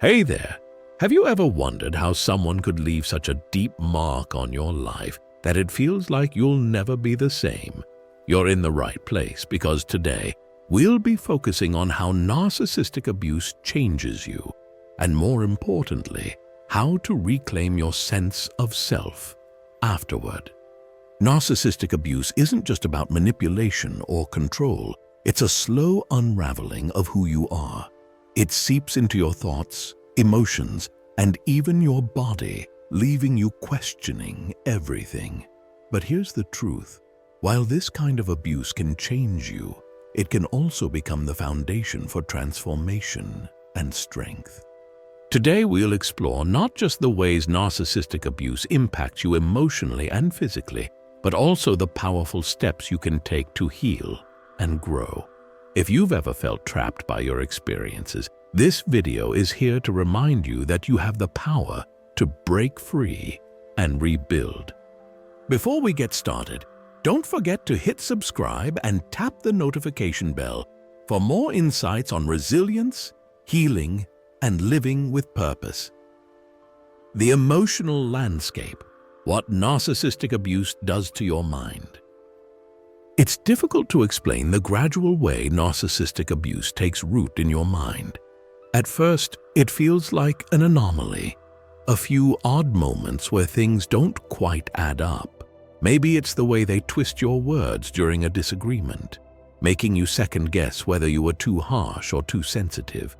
Hey there! Have you ever wondered how someone could leave such a deep mark on your life that it feels like you'll never be the same? You're in the right place because today we'll be focusing on how narcissistic abuse changes you, and more importantly, how to reclaim your sense of self afterward. Narcissistic abuse isn't just about manipulation or control. It's a slow unraveling of who you are. It seeps into your thoughts, emotions, and even your body, leaving you questioning everything. But here's the truth. While this kind of abuse can change you, it can also become the foundation for transformation and strength. Today we'll explore not just the ways narcissistic abuse impacts you emotionally and physically, but also the powerful steps you can take to heal and grow. If you've ever felt trapped by your experiences, this video is here to remind you that you have the power to break free and rebuild. Before we get started, don't forget to hit subscribe and tap the notification bell for more insights on resilience, healing, and living with purpose. The emotional landscape: what narcissistic abuse does to your mind. It's difficult to explain the gradual way narcissistic abuse takes root in your mind. At first, it feels like an anomaly, a few odd moments where things don't quite add up. Maybe it's the way they twist your words during a disagreement, making you second-guess whether you were too harsh or too sensitive,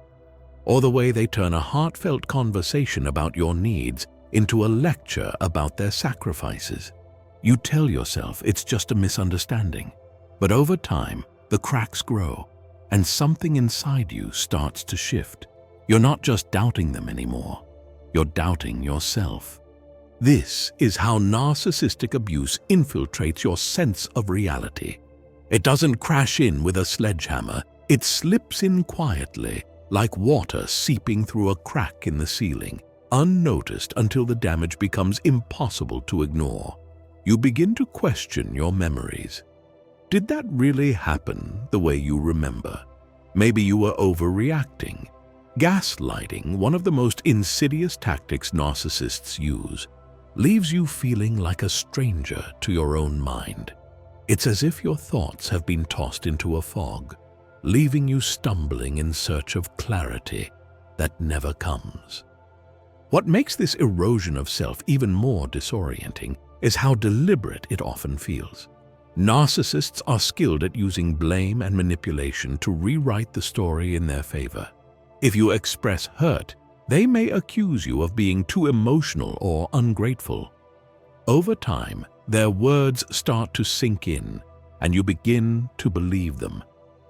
or the way they turn a heartfelt conversation about your needs into a lecture about their sacrifices. You tell yourself it's just a misunderstanding, but over time, the cracks grow, and something inside you starts to shift. You're not just doubting them anymore, you're doubting yourself. This is how narcissistic abuse infiltrates your sense of reality. It doesn't crash in with a sledgehammer, it slips in quietly, like water seeping through a crack in the ceiling, unnoticed until the damage becomes impossible to ignore. You begin to question your memories. Did that really happen the way you remember? Maybe you were overreacting. Gaslighting, one of the most insidious tactics narcissists use, leaves you feeling like a stranger to your own mind. It's as if your thoughts have been tossed into a fog, leaving you stumbling in search of clarity that never comes. What makes this erosion of self even more disorienting is how deliberate it often feels. Narcissists are skilled at using blame and manipulation to rewrite the story in their favor. If you express hurt, they may accuse you of being too emotional or ungrateful. Over time, their words start to sink in, and you begin to believe them.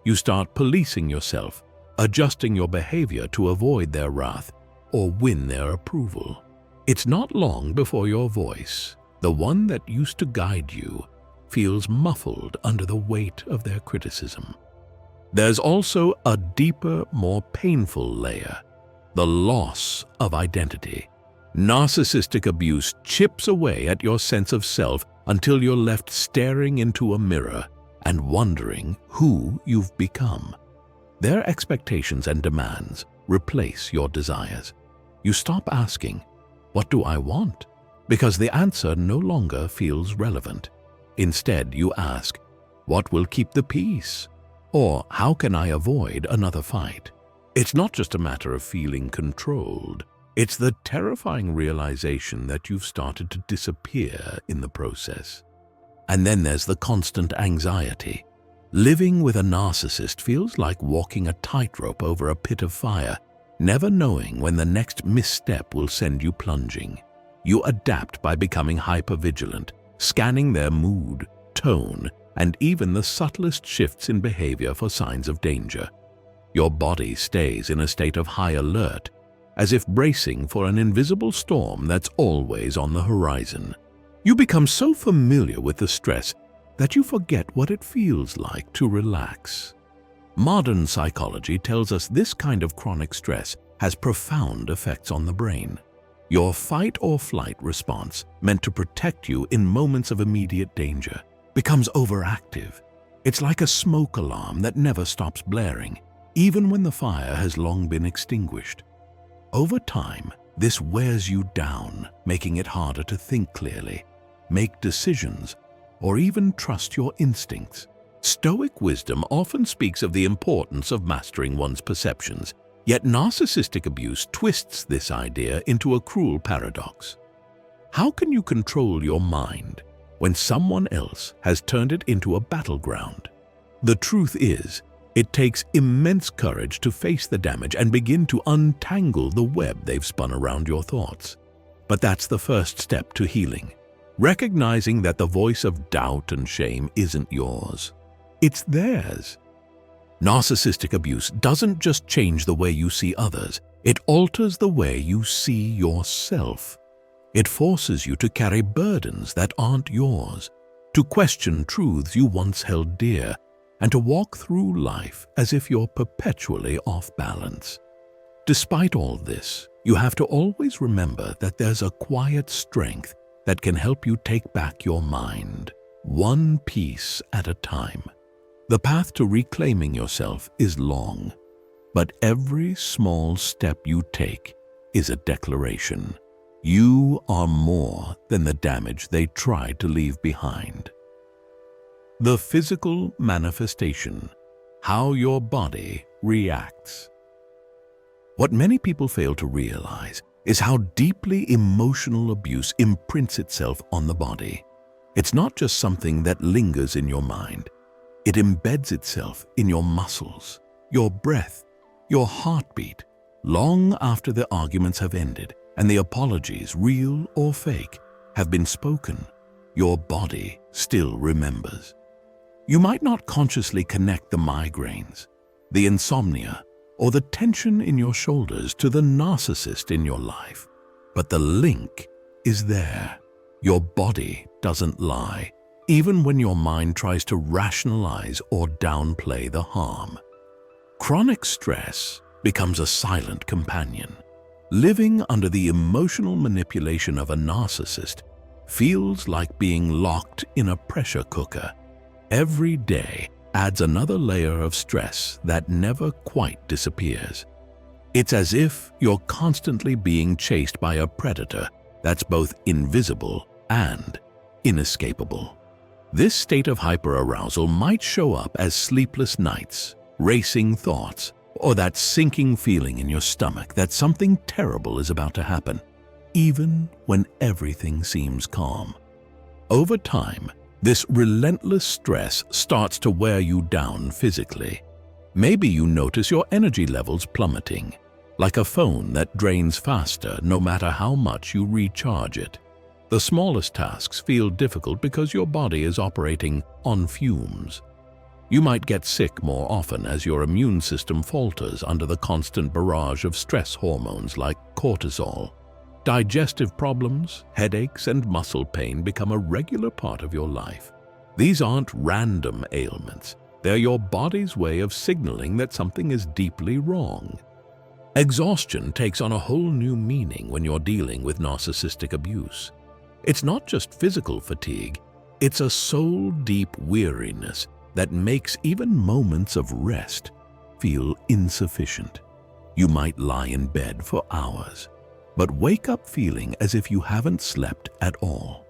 You start policing yourself, adjusting your behavior to avoid their wrath or win their approval. It's not long before your voice, the one that used to guide you, feels muffled under the weight of their criticism. There's also a deeper, more painful layer: the loss of identity. Narcissistic abuse chips away at your sense of self until you're left staring into a mirror and wondering who you've become. Their expectations and demands replace your desires. You stop asking, "What do I want?" because the answer no longer feels relevant. Instead, you ask, "What will keep the peace?" Or, "How can I avoid another fight?" It's not just a matter of feeling controlled. It's the terrifying realization that you've started to disappear in the process. And then there's the constant anxiety. Living with a narcissist feels like walking a tightrope over a pit of fire, never knowing when the next misstep will send you plunging. You adapt by becoming hypervigilant, scanning their mood, tone, and even the subtlest shifts in behavior for signs of danger. Your body stays in a state of high alert, as if bracing for an invisible storm that's always on the horizon. You become so familiar with the stress that you forget what it feels like to relax. Modern psychology tells us this kind of chronic stress has profound effects on the brain. Your fight or flight response, meant to protect you in moments of immediate danger, becomes overactive. It's like a smoke alarm that never stops blaring, even when the fire has long been extinguished. Over time, this wears you down, making it harder to think clearly, make decisions, or even trust your instincts. Stoic wisdom often speaks of the importance of mastering one's perceptions, yet narcissistic abuse twists this idea into a cruel paradox. How can you control your mind when someone else has turned it into a battleground? The truth is, it takes immense courage to face the damage and begin to untangle the web they've spun around your thoughts. But that's the first step to healing, recognizing that the voice of doubt and shame isn't yours. It's theirs. Narcissistic abuse doesn't just change the way you see others, it alters the way you see yourself. It forces you to carry burdens that aren't yours, to question truths you once held dear, and to walk through life as if you're perpetually off balance. Despite all this, you have to always remember that there's a quiet strength that can help you take back your mind, one piece at a time. The path to reclaiming yourself is long, but every small step you take is a declaration. You are more than the damage they tried to leave behind. The physical manifestation, how your body reacts. What many people fail to realize is how deeply emotional abuse imprints itself on the body. It's not just something that lingers in your mind. It embeds itself in your muscles, your breath, your heartbeat, long after the arguments have ended and the apologies, real or fake, have been spoken. Your body still remembers. You might not consciously connect the migraines, the insomnia, or the tension in your shoulders to the narcissist in your life, but the link is there. Your body doesn't lie, even when your mind tries to rationalize or downplay the harm. Chronic stress becomes a silent companion. Living under the emotional manipulation of a narcissist feels like being locked in a pressure cooker. Every day adds another layer of stress that never quite disappears. It's as if you're constantly being chased by a predator that's both invisible and inescapable. This state of hyperarousal might show up as sleepless nights, racing thoughts, or that sinking feeling in your stomach that something terrible is about to happen, even when everything seems calm. Over time, this relentless stress starts to wear you down physically. Maybe you notice your energy levels plummeting, like a phone that drains faster no matter how much you recharge it. The smallest tasks feel difficult because your body is operating on fumes. You might get sick more often as your immune system falters under the constant barrage of stress hormones like cortisol. Digestive problems, headaches, and muscle pain become a regular part of your life. These aren't random ailments. They're your body's way of signaling that something is deeply wrong. Exhaustion takes on a whole new meaning when you're dealing with narcissistic abuse. It's not just physical fatigue, it's a soul-deep weariness that makes even moments of rest feel insufficient. You might lie in bed for hours, but wake up feeling as if you haven't slept at all.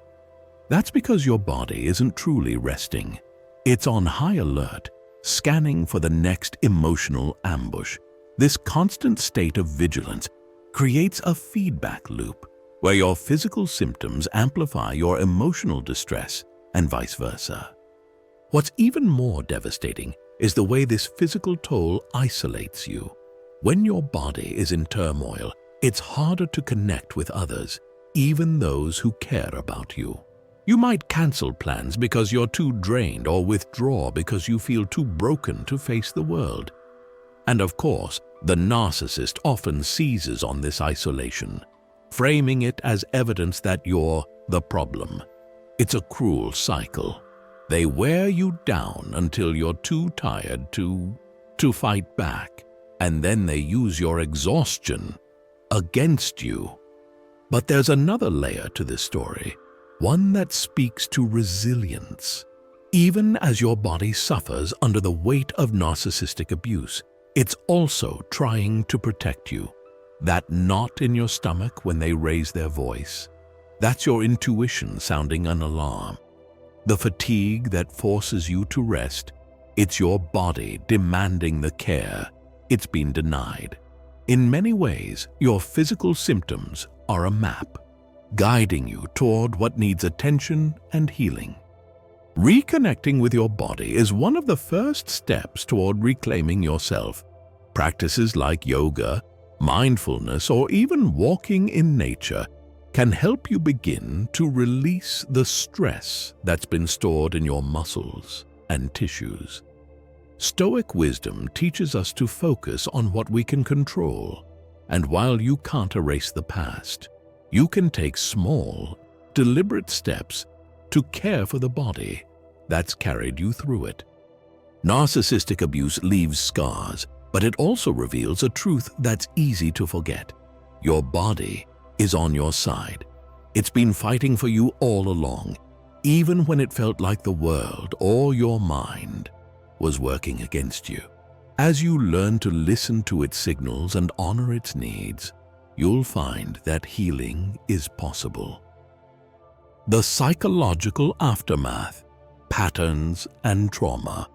That's because your body isn't truly resting. It's on high alert, scanning for the next emotional ambush. This constant state of vigilance creates a feedback loop where your physical symptoms amplify your emotional distress and vice versa. What's even more devastating is the way this physical toll isolates you. When your body is in turmoil, it's harder to connect with others, even those who care about you. You might cancel plans because you're too drained or withdraw because you feel too broken to face the world. And of course, the narcissist often seizes on this isolation, framing it as evidence that you're the problem. It's a cruel cycle. They wear you down until you're too tired to fight back, and then they use your exhaustion against you. But there's another layer to this story, one that speaks to resilience. Even as your body suffers under the weight of narcissistic abuse, it's also trying to protect you. That knot in your stomach when they raise their voice? That's your intuition sounding an alarm. The fatigue that forces you to rest? It's your body demanding the care it's been denied. In many ways, your physical symptoms are a map, guiding you toward what needs attention and healing. Reconnecting with your body is one of the first steps toward reclaiming yourself. Practices like yoga, mindfulness, or even walking in nature can help you begin to release the stress that's been stored in your muscles and tissues. Stoic wisdom teaches us to focus on what we can control, and while you can't erase the past, you can take small, deliberate steps to care for the body that's carried you through it. Narcissistic abuse leaves scars, but it also reveals a truth that's easy to forget. Your body is on your side. It's been fighting for you all along, even when it felt like the world or your mind was working against you. As you learn to listen to its signals and honor its needs, you'll find that healing is possible. The psychological aftermath, patterns, and trauma.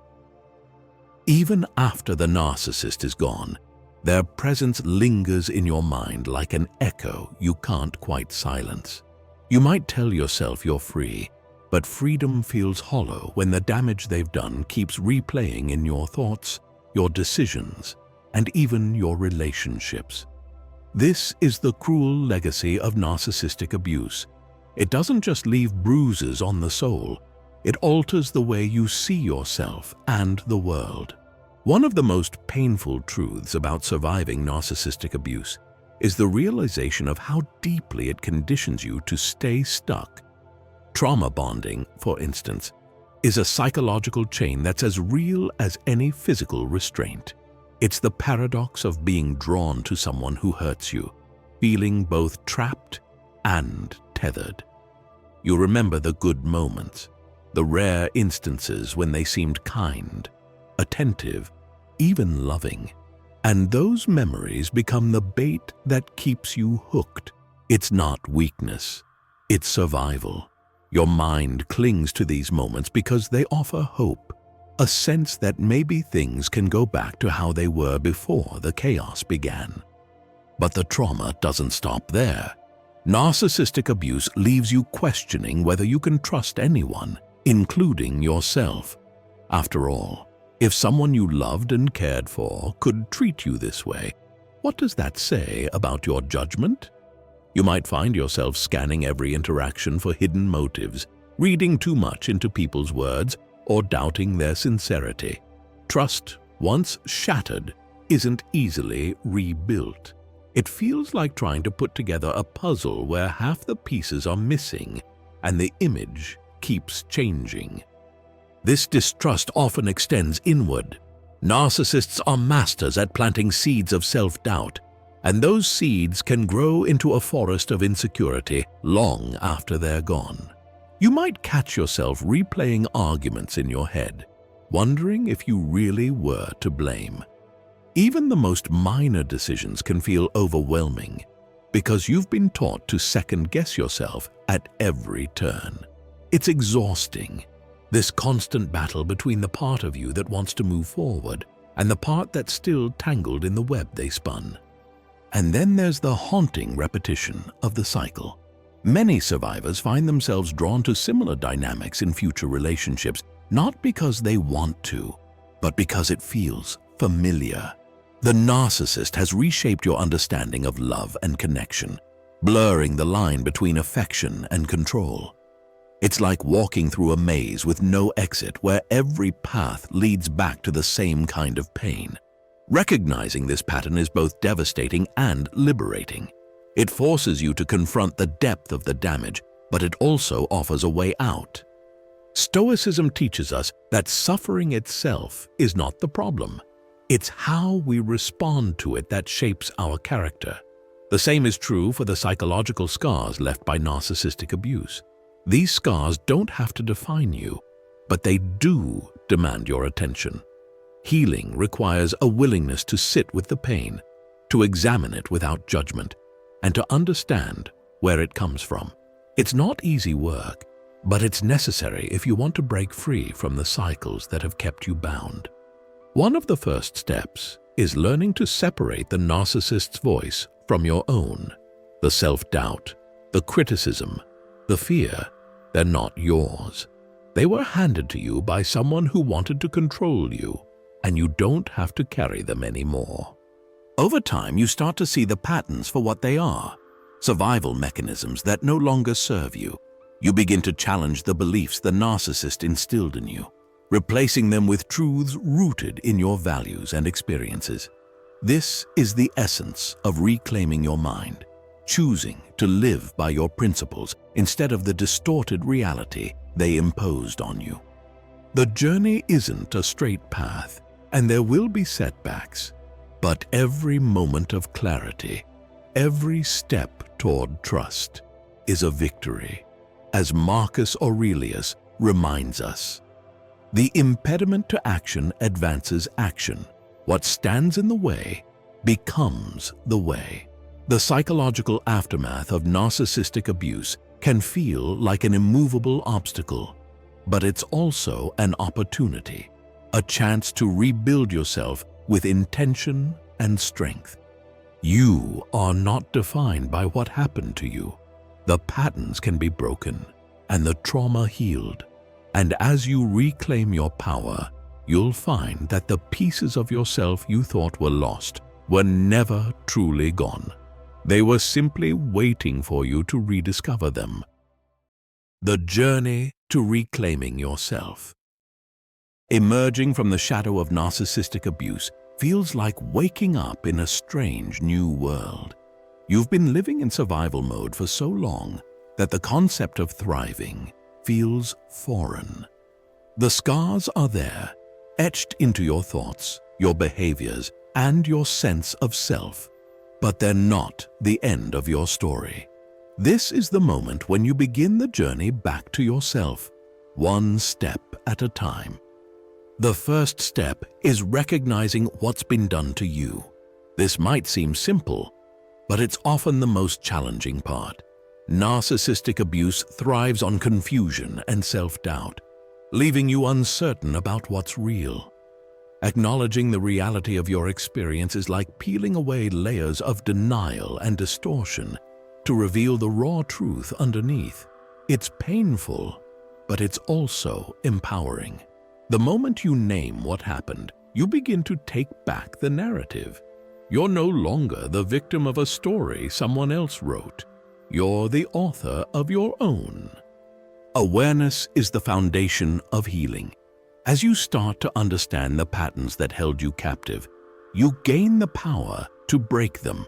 Even after the narcissist is gone, their presence lingers in your mind like an echo you can't quite silence. You might tell yourself you're free, but freedom feels hollow when the damage they've done keeps replaying in your thoughts, your decisions, and even your relationships. This is the cruel legacy of narcissistic abuse. It doesn't just leave bruises on the soul, it alters the way you see yourself and the world. One of the most painful truths about surviving narcissistic abuse is the realization of how deeply it conditions you to stay stuck. Trauma bonding, for instance, is a psychological chain that's as real as any physical restraint. It's the paradox of being drawn to someone who hurts you, feeling both trapped and tethered. You remember the good moments, the rare instances when they seemed kind, attentive, even loving, and those memories become the bait that keeps you hooked. It's not weakness, it's survival. Your mind clings to these moments because they offer hope, a sense that maybe things can go back to how they were before the chaos began. But the trauma doesn't stop there. Narcissistic abuse leaves you questioning whether you can trust anyone, including yourself. After all, if someone you loved and cared for could treat you this way, what does that say about your judgment? You might find yourself scanning every interaction for hidden motives, reading too much into people's words, or doubting their sincerity. Trust, once shattered, isn't easily rebuilt. It feels like trying to put together a puzzle where half the pieces are missing and the image keeps changing. This distrust often extends inward. Narcissists are masters at planting seeds of self-doubt, and those seeds can grow into a forest of insecurity long after they're gone. You might catch yourself replaying arguments in your head, wondering if you really were to blame. Even the most minor decisions can feel overwhelming because you've been taught to second-guess yourself at every turn. It's exhausting, this constant battle between the part of you that wants to move forward and the part that's still tangled in the web they spun. And then there's the haunting repetition of the cycle. Many survivors find themselves drawn to similar dynamics in future relationships, not because they want to, but because it feels familiar. The narcissist has reshaped your understanding of love and connection, blurring the line between affection and control. It's like walking through a maze with no exit where every path leads back to the same kind of pain. Recognizing this pattern is both devastating and liberating. It forces you to confront the depth of the damage, but it also offers a way out. Stoicism teaches us that suffering itself is not the problem. It's how we respond to it that shapes our character. The same is true for the psychological scars left by narcissistic abuse. These scars don't have to define you, but they do demand your attention. Healing requires a willingness to sit with the pain, to examine it without judgment, and to understand where it comes from. It's not easy work, but it's necessary if you want to break free from the cycles that have kept you bound. One of the first steps is learning to separate the narcissist's voice from your own. The self-doubt, the criticism, the fear, they're not yours. They were handed to you by someone who wanted to control you, and you don't have to carry them anymore. Over time, you start to see the patterns for what they are, survival mechanisms that no longer serve you. You begin to challenge the beliefs the narcissist instilled in you, replacing them with truths rooted in your values and experiences. This is the essence of reclaiming your mind, choosing to live by your principles instead of the distorted reality they imposed on you. The journey isn't a straight path, and there will be setbacks, but every moment of clarity, every step toward trust, is a victory. As Marcus Aurelius reminds us, the impediment to action advances action. What stands in the way becomes the way. The psychological aftermath of narcissistic abuse can feel like an immovable obstacle, but it's also an opportunity, a chance to rebuild yourself with intention and strength. You are not defined by what happened to you. The patterns can be broken and the trauma healed. And as you reclaim your power, you'll find that the pieces of yourself you thought were lost were never truly gone. They were simply waiting for you to rediscover them. The journey to reclaiming yourself. Emerging from the shadow of narcissistic abuse feels like waking up in a strange new world. You've been living in survival mode for so long that the concept of thriving feels foreign. The scars are there, etched into your thoughts, your behaviors, and your sense of self, but they're not the end of your story. This is the moment when you begin the journey back to yourself, one step at a time. The first step is recognizing what's been done to you. This might seem simple, but it's often the most challenging part. Narcissistic abuse thrives on confusion and self-doubt, leaving you uncertain about what's real. Acknowledging the reality of your experience is like peeling away layers of denial and distortion to reveal the raw truth underneath. It's painful, but it's also empowering. The moment you name what happened, you begin to take back the narrative. You're no longer the victim of a story someone else wrote. You're the author of your own. Awareness is the foundation of healing. As you start to understand the patterns that held you captive, you gain the power to break them.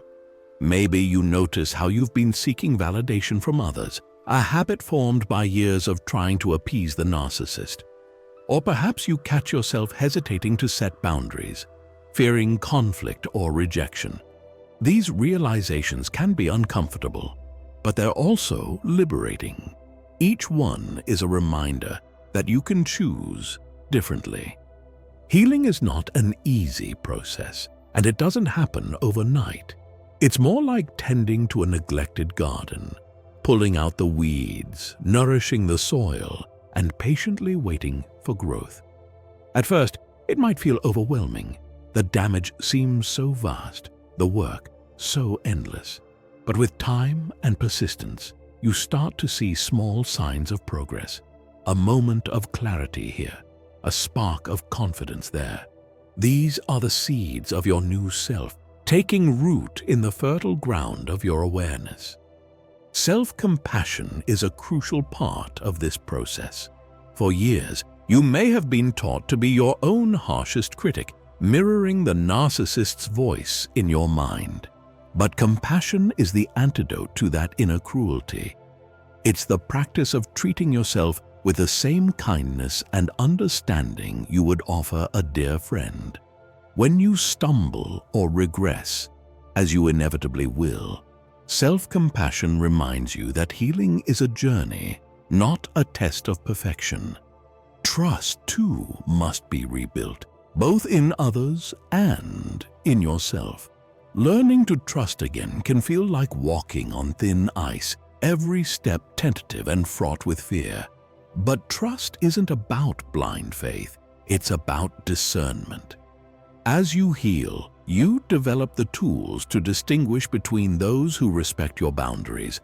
Maybe you notice how you've been seeking validation from others, a habit formed by years of trying to appease the narcissist. Or perhaps you catch yourself hesitating to set boundaries, fearing conflict or rejection. These realizations can be uncomfortable, but they're also liberating. Each one is a reminder that you can choose differently. Healing is not an easy process, and it doesn't happen overnight. It's more like tending to a neglected garden, pulling out the weeds, nourishing the soil, and patiently waiting for growth. At first, it might feel overwhelming. The damage seems so vast, the work so endless. But with time and persistence, you start to see small signs of progress. A moment of clarity here, a spark of confidence there. These are the seeds of your new self, taking root in the fertile ground of your awareness. Self-compassion is a crucial part of this process. For years, you may have been taught to be your own harshest critic, mirroring the narcissist's voice in your mind. But compassion is the antidote to that inner cruelty. It's the practice of treating yourself with the same kindness and understanding you would offer a dear friend. When you stumble or regress, as you inevitably will, self-compassion reminds you that healing is a journey, not a test of perfection. Trust, too, must be rebuilt, both in others and in yourself. Learning to trust again can feel like walking on thin ice, every step tentative and fraught with fear. But trust isn't about blind faith, it's about discernment. As you heal, you develop the tools to distinguish between those who respect your boundaries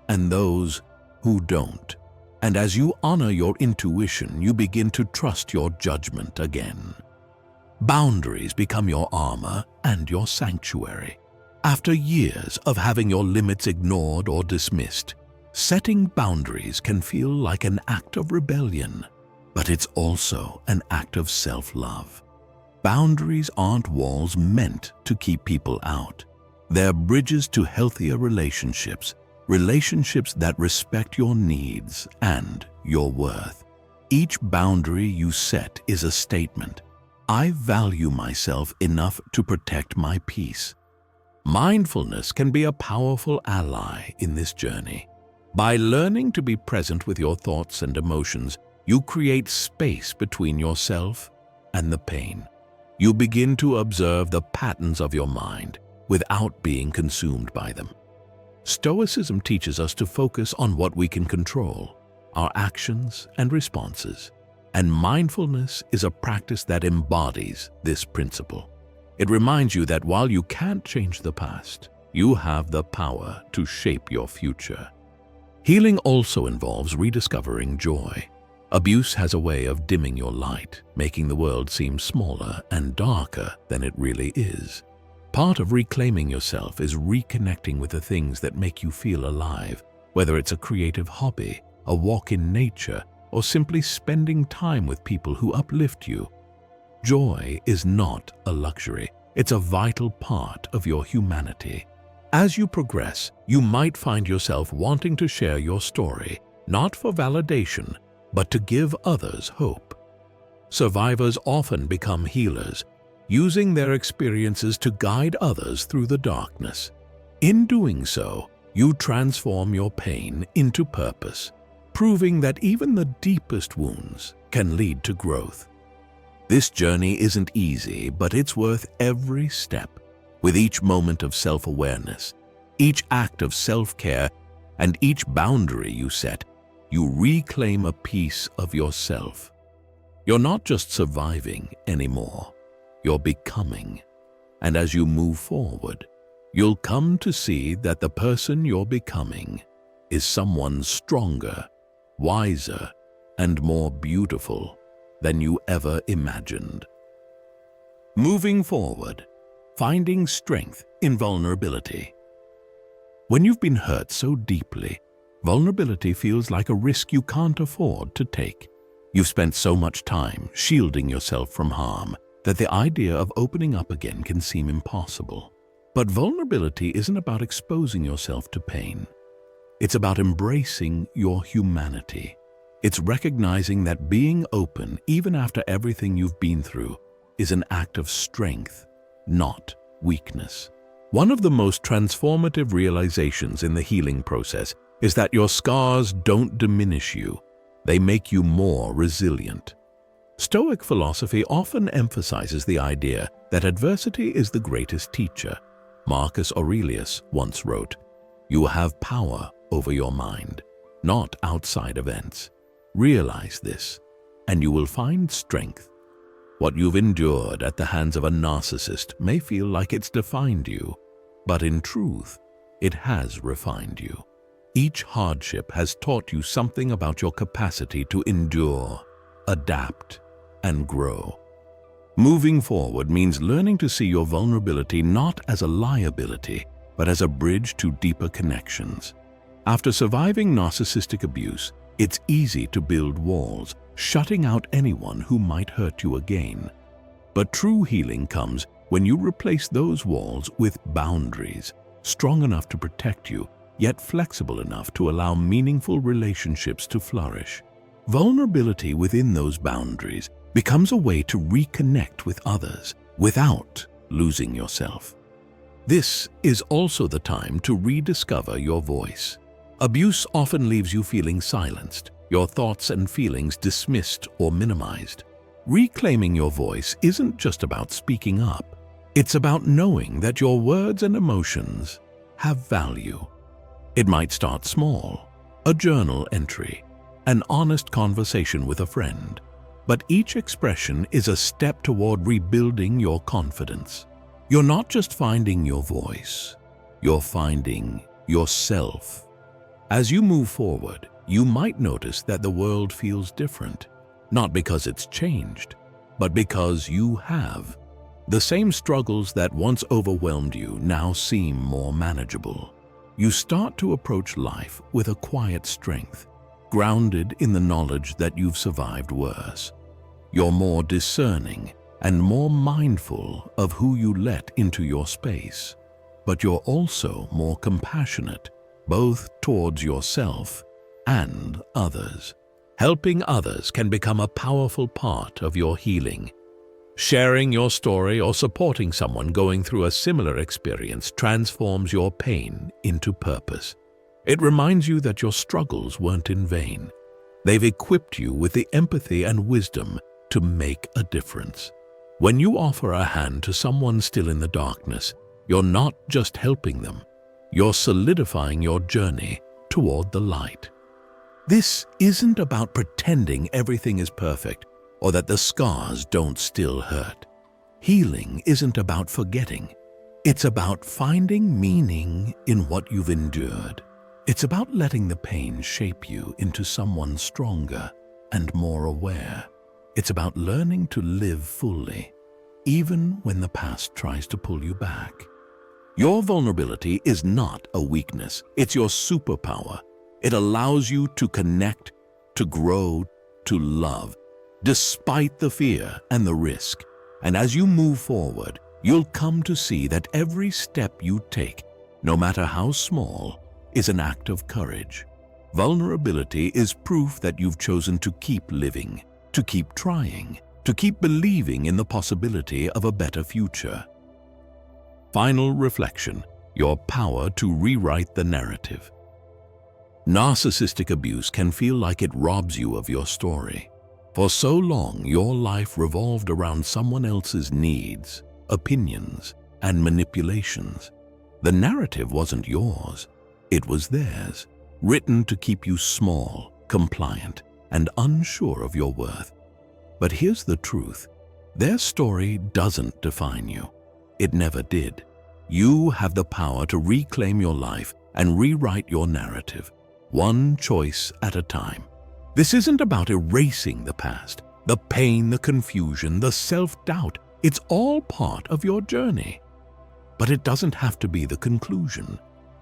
and those who don't. And as you honor your intuition, you begin to trust your judgment again. Boundaries become your armor and your sanctuary. After years of having your limits ignored or dismissed, setting boundaries can feel like an act of rebellion, but it's also an act of self-love. Boundaries aren't walls meant to keep people out. They're bridges to healthier relationships that respect your needs and your worth. Each boundary you set is a statement. I value myself enough to protect my peace. Mindfulness can be a powerful ally in this journey. By learning to be present with your thoughts and emotions, you create space between yourself and the pain. You begin to observe the patterns of your mind without being consumed by them. Stoicism teaches us to focus on what we can control, our actions and responses, and mindfulness is a practice that embodies this principle. It reminds you that while you can't change the past, you have the power to shape your future. Healing also involves rediscovering joy. Abuse has a way of dimming your light, making the world seem smaller and darker than it really is. Part of reclaiming yourself is reconnecting with the things that make you feel alive, whether it's a creative hobby, a walk in nature, or simply spending time with people who uplift you. Joy is not a luxury, it's a vital part of your humanity. As you progress, you might find yourself wanting to share your story, not for validation, but to give others hope. Survivors often become healers, using their experiences to guide others through the darkness. In doing so, you transform your pain into purpose, proving that even the deepest wounds can lead to growth. This journey isn't easy, but it's worth every step. With each moment of self-awareness, each act of self-care, and each boundary you set, you reclaim a piece of yourself. You're not just surviving anymore, you're becoming. And as you move forward, you'll come to see that the person you're becoming is someone stronger, wiser, and more beautiful than you ever imagined. Moving forward, finding strength in vulnerability. When you've been hurt so deeply, vulnerability feels like a risk you can't afford to take. You've spent so much time shielding yourself from harm that the idea of opening up again can seem impossible. But vulnerability isn't about exposing yourself to pain. It's about embracing your humanity. It's recognizing that being open, even after everything you've been through, is an act of strength, not weakness. One of the most transformative realizations in the healing process is that your scars don't diminish you, they make you more resilient. Stoic philosophy often emphasizes the idea that adversity is the greatest teacher. Marcus Aurelius once wrote, "You have power over your mind, not outside events. Realize this, and you will find strength." What you've endured at the hands of a narcissist may feel like it's defined you, but in truth, it has refined you. Each hardship has taught you something about your capacity to endure, adapt, and grow. Moving forward means learning to see your vulnerability not as a liability, but as a bridge to deeper connections. After surviving narcissistic abuse, it's easy to build walls, shutting out anyone who might hurt you again. But true healing comes when you replace those walls with boundaries, strong enough to protect you, yet flexible enough to allow meaningful relationships to flourish. Vulnerability within those boundaries becomes a way to reconnect with others without losing yourself. This is also the time to rediscover your voice. Abuse often leaves you feeling silenced, your thoughts and feelings dismissed or minimized. Reclaiming your voice isn't just about speaking up. It's about knowing that your words and emotions have value. It might start small, a journal entry, an honest conversation with a friend, but each expression is a step toward rebuilding your confidence. You're not just finding your voice, you're finding yourself. As you move forward, you might notice that the world feels different, not because it's changed, but because you have. The same struggles that once overwhelmed you now seem more manageable. You start to approach life with a quiet strength, grounded in the knowledge that you've survived worse. You're more discerning and more mindful of who you let into your space, but you're also more compassionate, both towards yourself and others. Helping others can become a powerful part of your healing. Sharing your story or supporting someone going through a similar experience transforms your pain into purpose. It reminds you that your struggles weren't in vain. They've equipped you with the empathy and wisdom to make a difference. When you offer a hand to someone still in the darkness, you're not just helping them, you're solidifying your journey toward the light. This isn't about pretending everything is perfect or that the scars don't still hurt. Healing isn't about forgetting. It's about finding meaning in what you've endured. It's about letting the pain shape you into someone stronger and more aware. It's about learning to live fully, even when the past tries to pull you back. Your vulnerability is not a weakness, it's your superpower. It allows you to connect, to grow, to love, despite the fear and the risk. And as you move forward, you'll come to see that every step you take, no matter how small, is an act of courage. Vulnerability is proof that you've chosen to keep living, to keep trying, to keep believing in the possibility of a better future. Final reflection: your power to rewrite the narrative. Narcissistic abuse can feel like it robs you of your story. For so long, your life revolved around someone else's needs, opinions, and manipulations. The narrative wasn't yours, it was theirs, written to keep you small, compliant, and unsure of your worth. But here's the truth: their story doesn't define you. It never did. You have the power to reclaim your life and rewrite your narrative, one choice at a time. This isn't about erasing the past, the pain, the confusion, the self-doubt. It's all part of your journey. But it doesn't have to be the conclusion.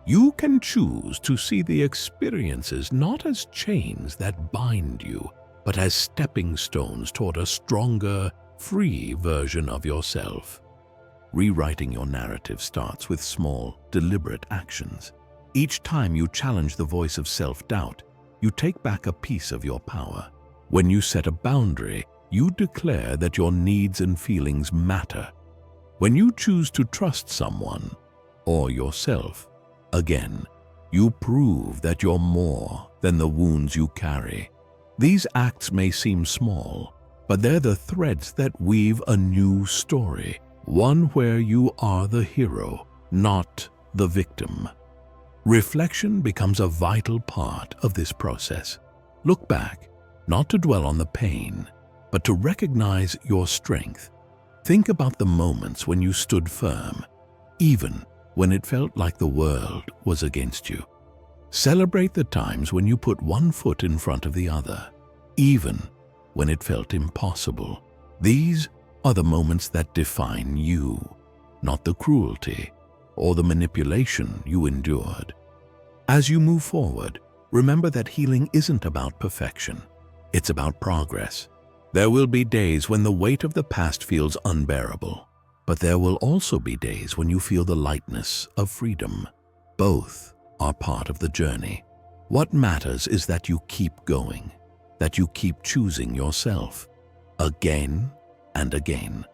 You can choose to see the experiences not as chains that bind you, but as stepping stones toward a stronger, free version of yourself. Rewriting your narrative starts with small, deliberate actions. Each time you challenge the voice of self-doubt, you take back a piece of your power. When you set a boundary, you declare that your needs and feelings matter. When you choose to trust someone or yourself, again, you prove that you're more than the wounds you carry. These acts may seem small, but they're the threads that weave a new story, one where you are the hero, not the victim. Reflection becomes a vital part of this process. Look back, not to dwell on the pain, but to recognize your strength. Think about the moments when you stood firm, even when it felt like the world was against you. Celebrate the times when you put one foot in front of the other, even when it felt impossible. These are the moments that define you, not the cruelty or the manipulation you endured. As you move forward, remember that healing isn't about perfection. It's about progress. There will be days when the weight of the past feels unbearable, but there will also be days when you feel the lightness of freedom. Both are part of the journey. What matters is that you keep going, that you keep choosing yourself, again and again.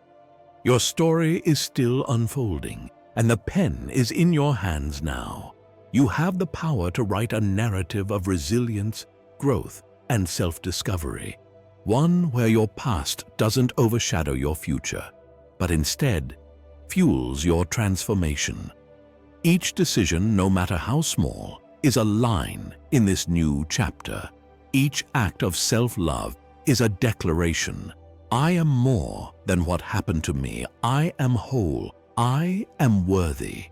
Your story is still unfolding, and the pen is in your hands now. You have the power to write a narrative of resilience, growth, and self-discovery. One where your past doesn't overshadow your future, but instead fuels your transformation. Each decision, no matter how small, is a line in this new chapter. Each act of self-love is a declaration. I am more than what happened to me. I am whole. I am worthy.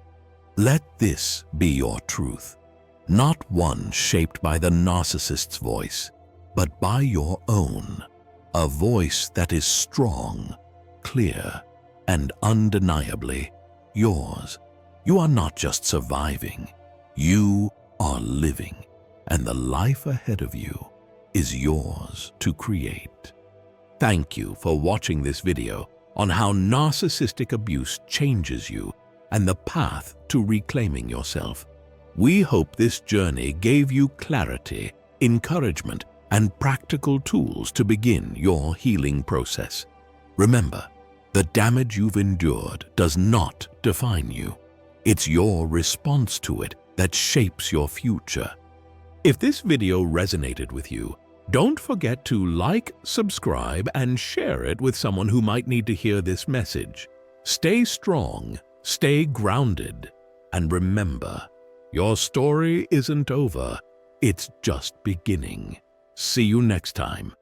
Let this be your truth, not one shaped by the narcissist's voice, but by your own, a voice that is strong, clear, and undeniably yours. You are not just surviving, you are living, and the life ahead of you is yours to create. Thank you for watching this video on how narcissistic abuse changes you and the path to reclaiming yourself. We hope this journey gave you clarity, encouragement, and practical tools to begin your healing process. Remember, the damage you've endured does not define you. It's your response to it that shapes your future. If this video resonated with you, don't forget to like, subscribe, and share it with someone who might need to hear this message. Stay strong, stay grounded, and remember, your story isn't over, it's just beginning. See you next time.